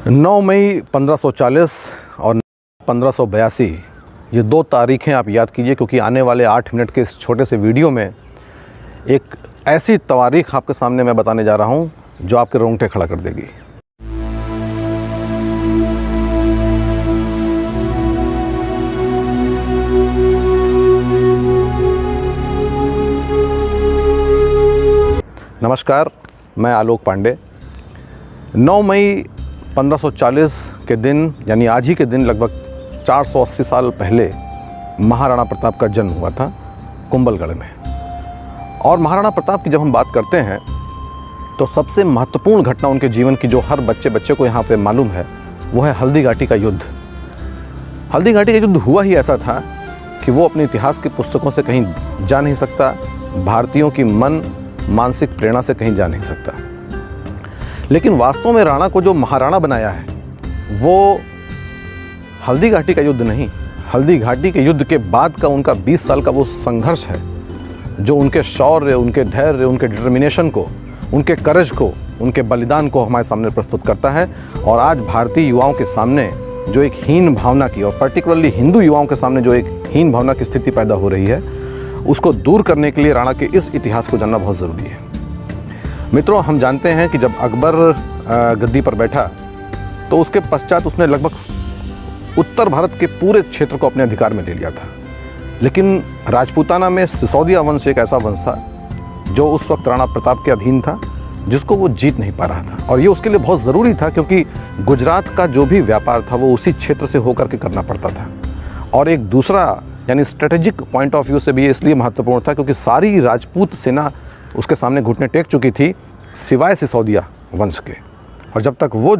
9 मई 1540 और 1582 ये दो तारीखें आप याद कीजिए, क्योंकि आने वाले 8 मिनट के इस छोटे से वीडियो में एक ऐसी तारीख आपके सामने मैं बताने जा रहा हूँ जो आपके रोंगटे खड़ा कर देगी। नमस्कार, मैं आलोक पांडे। 9 मई 1540 के दिन यानी आज ही के दिन लगभग 480 साल पहले महाराणा प्रताप का जन्म हुआ था कुंभलगढ़ में। और महाराणा प्रताप की जब हम बात करते हैं तो सबसे महत्वपूर्ण घटना उनके जीवन की जो हर बच्चे को यहाँ पे मालूम है वो है हल्दी घाटी का युद्ध। हल्दी घाटी का युद्ध हुआ ही ऐसा था कि वो अपने इतिहास की पुस्तकों से कहीं जा नहीं सकता, भारतीयों की मानसिक प्रेरणा से कहीं जा नहीं सकता। लेकिन वास्तव में राणा को जो महाराणा बनाया है वो हल्दी घाटी का युद्ध नहीं, हल्दी घाटी के युद्ध के बाद का उनका 20 साल का वो संघर्ष है जो उनके शौर्य, उनके धैर्य, उनके डिटर्मिनेशन को, उनके करेज को, उनके बलिदान को हमारे सामने प्रस्तुत करता है। और आज भारतीय युवाओं के सामने जो एक हीन भावना की, और पर्टिकुलरली हिंदू युवाओं के सामने जो एक हीन भावना की स्थिति पैदा हो रही है, उसको दूर करने के लिए राणा के इस इतिहास को जानना बहुत ज़रूरी है। मित्रों, हम जानते हैं कि जब अकबर गद्दी पर बैठा तो उसके पश्चात उसने लगभग उत्तर भारत के पूरे क्षेत्र को अपने अधिकार में ले लिया था। लेकिन राजपूताना में सिसोदिया वंश एक ऐसा वंश था जो उस वक्त राणा प्रताप के अधीन था, जिसको वो जीत नहीं पा रहा था। और ये उसके लिए बहुत ज़रूरी था क्योंकि गुजरात का जो भी व्यापार था वो उसी क्षेत्र से होकर के करना पड़ता था। और एक दूसरा यानी स्ट्रेटेजिक पॉइंट ऑफ व्यू से भी ये इसलिए महत्वपूर्ण था क्योंकि सारी राजपूत सेना उसके सामने घुटने टेक चुकी थी सिवाय सिसोदिया वंश के। और जब तक वो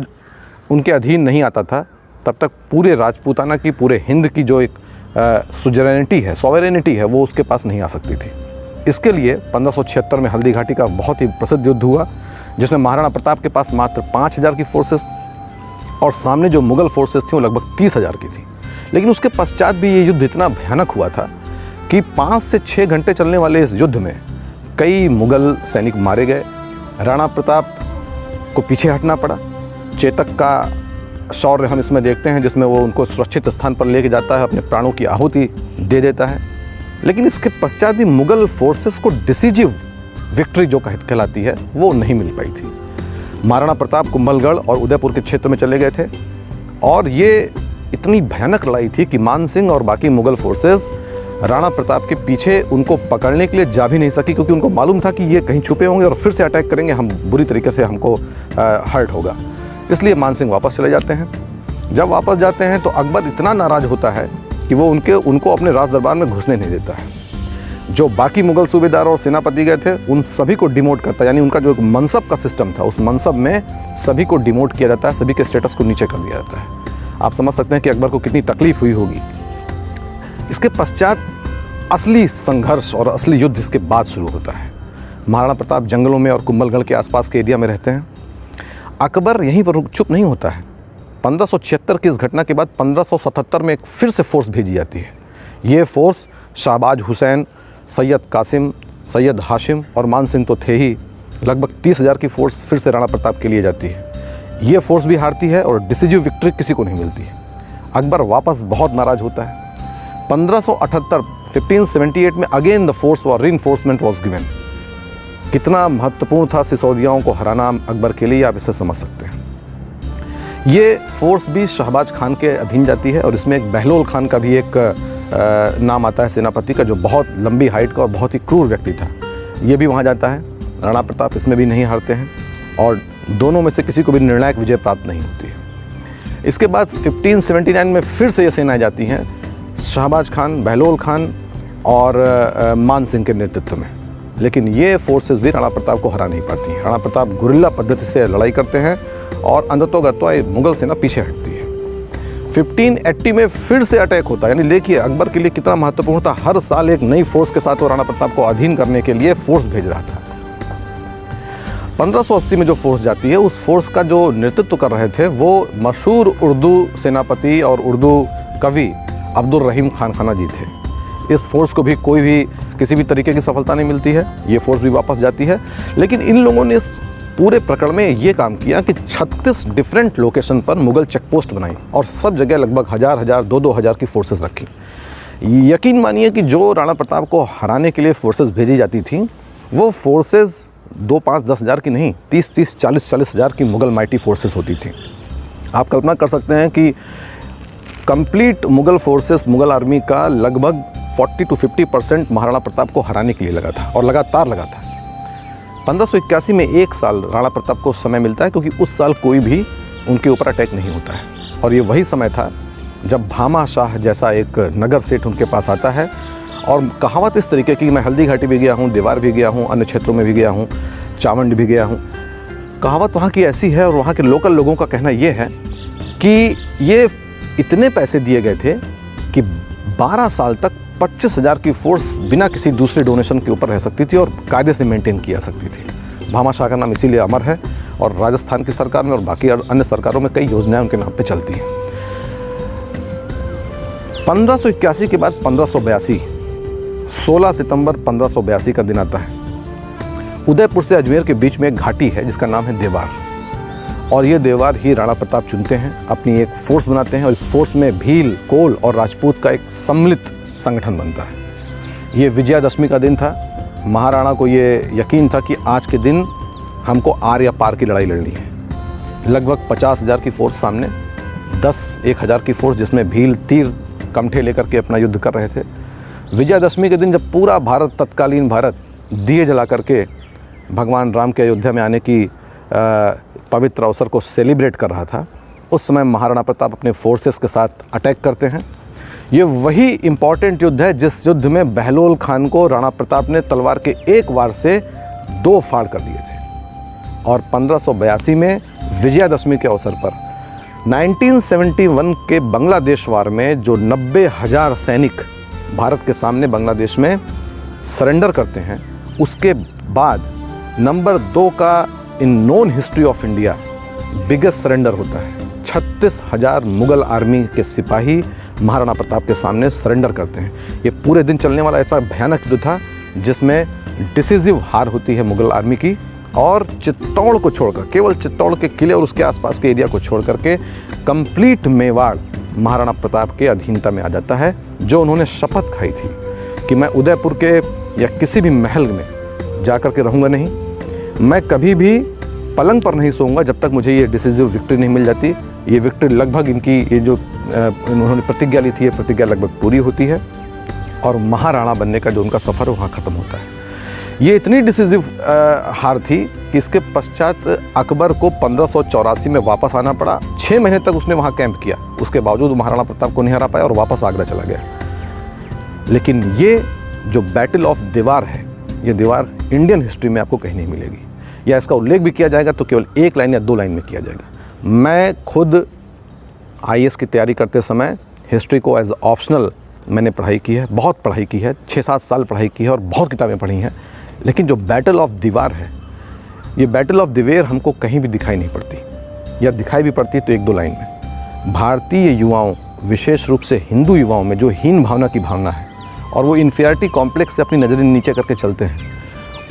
उनके अधीन नहीं आता था तब तक पूरे राजपूताना की, पूरे हिंद की जो एक सॉवरेनिटी है वो उसके पास नहीं आ सकती थी। इसके लिए 1576 में हल्दी घाटी का बहुत ही प्रसिद्ध युद्ध हुआ जिसमें महाराणा प्रताप के पास मात्र 5000 की फोर्सेस और सामने जो मुग़ल फोर्सेस थी वो लगभग 30,000 की थी। लेकिन उसके पश्चात भी ये युद्ध इतना भयानक हुआ था कि 5 से 6 घंटे चलने वाले इस युद्ध में कई मुग़ल सैनिक मारे गए। राणा प्रताप को पीछे हटना पड़ा। चेतक का शौर्य हम इसमें देखते हैं जिसमें वो उनको सुरक्षित स्थान पर लेके जाता है, अपने प्राणों की आहुति दे देता है। लेकिन इसके पश्चात भी मुग़ल फोर्सेस को डिसीजिव विक्ट्री जो कहलाती है वो नहीं मिल पाई थी। महाराणा प्रताप कुंभलगढ़ और उदयपुर के क्षेत्र में चले गए थे और ये इतनी भयानक लड़ाई थी कि मान सिंह और बाकी मुग़ल फोर्सेस राणा प्रताप के पीछे उनको पकड़ने के लिए जा भी नहीं सकी, क्योंकि उनको मालूम था कि ये कहीं छुपे होंगे और फिर से अटैक करेंगे, हम बुरी तरीके से हमको हर्ट होगा। इसलिए मान सिंह वापस चले जाते हैं। जब वापस जाते हैं तो अकबर इतना नाराज़ होता है कि वो उनको अपने राज दरबार में घुसने नहीं देता है। जो बाकी मुग़ल सूबेदार और सेनापति गए थे उन सभी को डिमोट करता है, यानी उनका जो एक मनसब का सिस्टम था उस मनसब में सभी को डिमोट किया जाता है, सभी के स्टेटस को नीचे कर दिया जाता है। आप समझ सकते हैं कि अकबर को कितनी तकलीफ हुई होगी। इसके पश्चात असली संघर्ष और असली युद्ध इसके बाद शुरू होता है। महाराणा प्रताप जंगलों में और कुंभलगढ़ के आसपास के एरिया में रहते हैं। अकबर यहीं पर चुप नहीं होता है। 1576 की इस घटना के बाद 1577 में एक फिर से फोर्स भेजी जाती है। ये फोर्स शाहबाज हुसैन, सैयद कासिम, सैयद हाशिम और मान सिंह तो थे ही, लगभग 30,000 की फोर्स फिर से राणा प्रताप के लिए जाती है। ये फोर्स भी हारती है और डिसीजिव विक्ट्री किसी को नहीं मिलती है। अकबर वापस बहुत नाराज़ होता है। 1578 में अगेन द फोर्स और रीइंफोर्समेंट वॉज गिवन। कितना महत्वपूर्ण था सिसोदियाओं को हराना अकबर के लिए, आप इसे समझ सकते हैं। ये फोर्स भी शहबाज खान के अधीन जाती है और इसमें एक बहलोल खान का भी एक नाम आता है सेनापति का, जो बहुत लंबी हाइट का और बहुत ही क्रूर व्यक्ति था। ये भी वहाँ जाता है। राणा प्रताप इसमें भी नहीं हारते हैं और दोनों में से किसी को भी निर्णायक विजय प्राप्त नहीं होती है। इसके बाद 1579 में फिर से ये सेनाएं जाती हैं शहबाज खान, बहलोल खान और मान सिंह के नेतृत्व में। लेकिन ये फोर्सेस भी राणा प्रताप को हरा नहीं पाती। राणा प्रताप गुरिल्ला पद्धति से लड़ाई करते हैं और अंततोगत्वा मुग़ल सेना पीछे हटती है। 1580 में फिर से अटैक होता है। यानी देखिए अकबर के लिए कितना महत्वपूर्ण था। हर साल एक नई फोर्स के साथ वो राणा प्रताप को अधीन करने के लिए फोर्स भेज रहा था। 1580 में जो फोर्स जाती है उस फोर्स का जो नेतृत्व कर रहे थे वो मशहूर उर्दू सेनापति और उर्दू कवि अब्दुल रहीम खान खाना जी थे। इस फोर्स को भी किसी भी तरीके की सफलता नहीं मिलती है। ये फोर्स भी वापस जाती है। लेकिन इन लोगों ने इस पूरे प्रकरण में ये काम किया कि 36 डिफरेंट लोकेशन पर मुगल चेकपोस्ट बनाई और सब जगह लगभग 1000, 2,000 की फोर्सेस रखी। यकीन मानिए कि जो राणा प्रताप को हराने के लिए फोर्सेस भेजी जाती थी, वो फोर्सेस 2, 5, 10 हज़ार की नहीं, 30, 40 हज़ार की मुगल माइटी फोर्सेस होती थी। आप कल्पना कर सकते हैं कि complete Mughal forces, Mughal army का लगभग 40 to 50% महाराणा प्रताप को हराने के लिए लगा था और लगातार लगा था। 1581 में एक साल राणा प्रताप को समय मिलता है, क्योंकि उस साल कोई भी उनके ऊपर अटैक नहीं होता है। और ये वही समय था जब भामा शाह जैसा एक नगर सेठ उनके पास आता है और कहावत इस तरीके की, मैं हल्दी घाटी भी गया हूँ, देवार भी गया हूँ, अन्य क्षेत्रों में भी गया हूँ, चावंड भी गया हूँ। कहावत वहाँ की ऐसी है और वहाँ के लोकल लोगों का कहना ये है कि ये इतने पैसे दिए गए थे कि 12 साल तक 25,000 की फोर्स बिना किसी दूसरे डोनेशन के ऊपर रह सकती थी और कायदे से मेंटेन किया सकती थी। भामा शाह का नाम इसीलिए अमर है और राजस्थान की सरकार में और बाकी अन्य सरकारों में कई योजनाएं उनके नाम पे चलती हैं। 1581 के बाद 1582, 16 सितंबर 1582 का दिन आता है। उदयपुर से अजमेर के बीच में एक घाटी है जिसका नाम है देवार, और ये देवार ही राणा प्रताप चुनते हैं, अपनी एक फोर्स बनाते हैं और इस फोर्स में भील, कोल और राजपूत का एक सम्मिलित संगठन बनता है। ये विजयादशमी का दिन था। महाराणा को ये यकीन था कि आज के दिन हमको आर या पार की लड़ाई लड़नी है। लगभग 50,000 की फोर्स सामने, 10-1,000 की फोर्स जिसमें भील, तीर, कमठे लेकर के अपना युद्ध कर रहे थे। विजयादशमी के दिन जब पूरा भारत, तत्कालीन भारत, दिए जला करके भगवान राम के अयोध्या में आने की पवित्र अवसर को सेलिब्रेट कर रहा था, उस समय महाराणा प्रताप अपने फोर्सेस के साथ अटैक करते हैं। ये वही इम्पॉर्टेंट युद्ध है जिस युद्ध में बहलोल खान को राणा प्रताप ने तलवार के एक वार से 2 फाड़ कर दिए थे। और 1582 में विजयादशमी के अवसर पर 1971 के बांग्लादेश वार में जो 90,000 सैनिक भारत के सामने बांग्लादेश में सरेंडर करते हैं, उसके बाद नंबर 2 का इन known history of India biggest surrender होता है। 36,000 मुगल आर्मी के सिपाही महाराणा प्रताप के सामने सरेंडर करते हैं। ये पूरे दिन चलने वाला ऐसा भयानक युद्ध था जिसमें डिसिसिव हार होती है मुगल आर्मी की, और चित्तौड़ को छोड़कर, केवल चित्तौड़ के किले और उसके आसपास के एरिया को छोड़ करके कंप्लीट मेवाड़ महाराणा प्रताप के अधीनता में आ जाता है, जो उन्होंने शपथ खाई थी कि मैं उदयपुर के या किसी भी महल में जा कर के रहूँगा नहीं, मैं कभी भी पलंग पर नहीं सोऊंगा जब तक मुझे ये डिसिसिव विक्ट्री नहीं मिल जाती। ये विक्ट्री लगभग इनकी ये जो उन्होंने प्रतिज्ञा ली थी, ये प्रतिज्ञा लगभग पूरी होती है और महाराणा बनने का जो उनका सफ़र है वहाँ ख़त्म होता है। ये इतनी डिसिसिव हार थी कि इसके पश्चात अकबर को 1584 में वापस आना पड़ा। 6 महीने तक उसने वहाँ कैंप किया, उसके बावजूद महाराणा प्रताप को नहीं हरा पाया और वापस आगरा चला गया। लेकिन ये जो बैटल ऑफ देवार है, ये दीवार इंडियन हिस्ट्री में आपको कहीं नहीं मिलेगी, या इसका उल्लेख भी किया जाएगा तो केवल 1 लाइन या 2 लाइन में किया जाएगा। मैं खुद IAS की तैयारी करते समय हिस्ट्री को एज ऑप्शनल मैंने पढ़ाई की है, बहुत पढ़ाई की है, 6-7 साल पढ़ाई की है और बहुत किताबें पढ़ी हैं। लेकिन जो बैटल ऑफ दीवार है, ये बैटल ऑफ दिवेर हमको कहीं भी दिखाई नहीं पड़ती, या दिखाई भी पड़ती तो 1-2 लाइन में। भारतीय युवाओं, विशेष रूप से हिंदू युवाओं में जो हीन भावना की भावना है और वो इन्फीरियरिटी कॉम्प्लेक्स से अपनी नज़रें नीचे करके चलते हैं,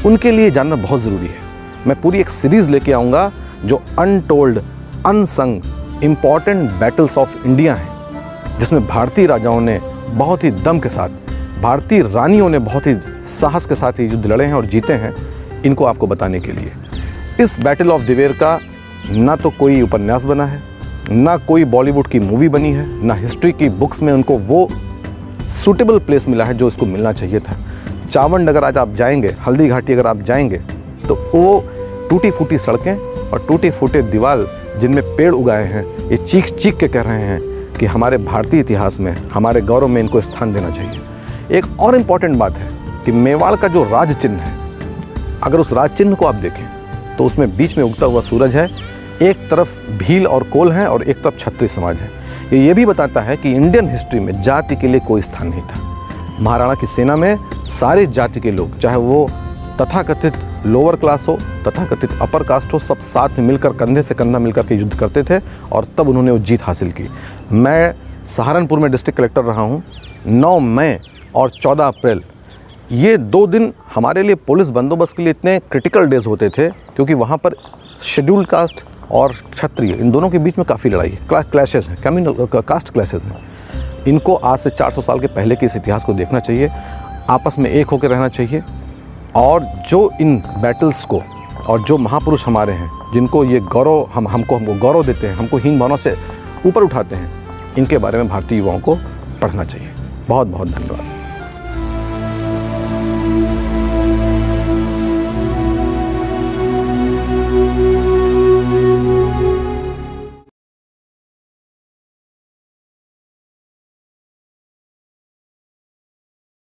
उनके लिए जानना बहुत ज़रूरी है। मैं पूरी एक सीरीज़ लेके आऊँगा जो untold, unsung important battles of India हैं, जिसमें भारतीय राजाओं ने बहुत ही दम के साथ, भारतीय रानियों ने बहुत ही साहस के साथ ये युद्ध लड़े हैं और जीते हैं। इनको आपको बताने के लिए इस बैटल ऑफ दिवेर का ना तो कोई उपन्यास बना है, ना कोई बॉलीवुड की मूवी बनी है, ना हिस्ट्री की बुक्स में उनको वो सूटेबल प्लेस मिला है जो इसको मिलना चाहिए था। चावंड अगर आज आप जाएंगे, हल्दी घाटी अगर आप जाएंगे, तो वो टूटी फूटी सड़कें और टूटी फूटे दीवार जिनमें पेड़ उगाए हैं, ये चीख चीख के कह रहे हैं कि हमारे भारतीय इतिहास में, हमारे गौरव में इनको स्थान देना चाहिए। एक और इम्पॉर्टेंट बात है कि मेवाड़ का जो राज चिन्ह है, अगर उस राज चिन्ह को आप देखें तो उसमें बीच में उगता हुआ सूरज है, एक तरफ भील और कोल हैं और एक तरफ क्षत्रिय समाज है। ये भी बताता है कि इंडियन हिस्ट्री में जाति के लिए कोई स्थान नहीं था। महाराणा की सेना में सारे जाति के लोग, चाहे वो तथाकथित लोअर क्लास हो, तथाकथित अपर कास्ट हो, सब साथ में मिलकर, कंधे से कंधा मिलकर के युद्ध करते थे और तब उन्होंने वो जीत हासिल की। मैं सहारनपुर में डिस्ट्रिक्ट कलेक्टर रहा हूँ। 9 मई और 14 अप्रैल ये 2 दिन हमारे लिए पुलिस बंदोबस्त के लिए इतने क्रिटिकल डेज होते थे क्योंकि वहाँ पर शेड्यूल्ड कास्ट और क्षत्रिय इन दोनों के बीच में काफ़ी लड़ाई है, क्लैशेस हैं, कम्युनल कास्ट क्लैशेस हैं। इनको आज से 400 साल के पहले के इस इतिहास को देखना चाहिए, आपस में एक होकर रहना चाहिए और जो इन बैटल्स को और जो महापुरुष हमारे हैं जिनको ये गौरव हमको गौरव देते हैं, हमको हीन भावना से ऊपर उठाते हैं, इनके बारे में भारतीय युवाओं को पढ़ना चाहिए। बहुत बहुत धन्यवाद।